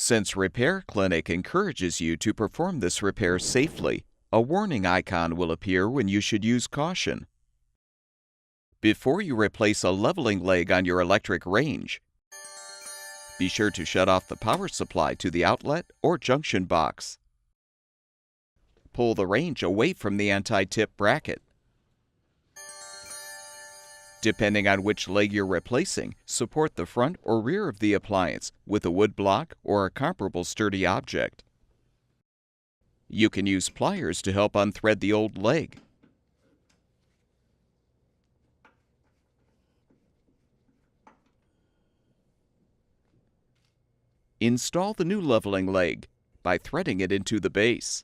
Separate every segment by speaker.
Speaker 1: Since Repair Clinic encourages you to perform this repair safely, a warning icon will appear when you should use caution. Before you replace a leveling leg on your electric range, be sure to shut off the power supply to the outlet or junction box. Pull the range away from the anti-tip bracket. Depending on which leg you're replacing, support the front or rear of the appliance with a wood block or a comparable sturdy object. You can use pliers to help unthread the old leg. Install the new leveling leg by threading it into the base.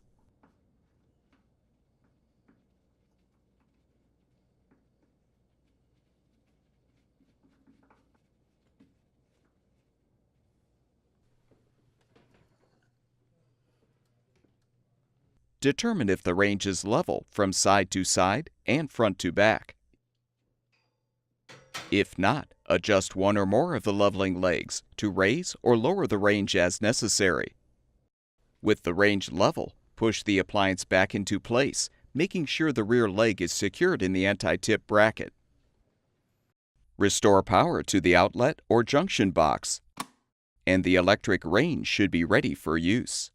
Speaker 1: Determine if the range is level from side to side and front to back. If not, adjust one or more of the leveling legs to raise or lower the range as necessary. With the range level, push the appliance back into place, making sure the rear leg is secured in the anti-tip bracket. Restore power to the outlet or junction box, and the electric range should be ready for use.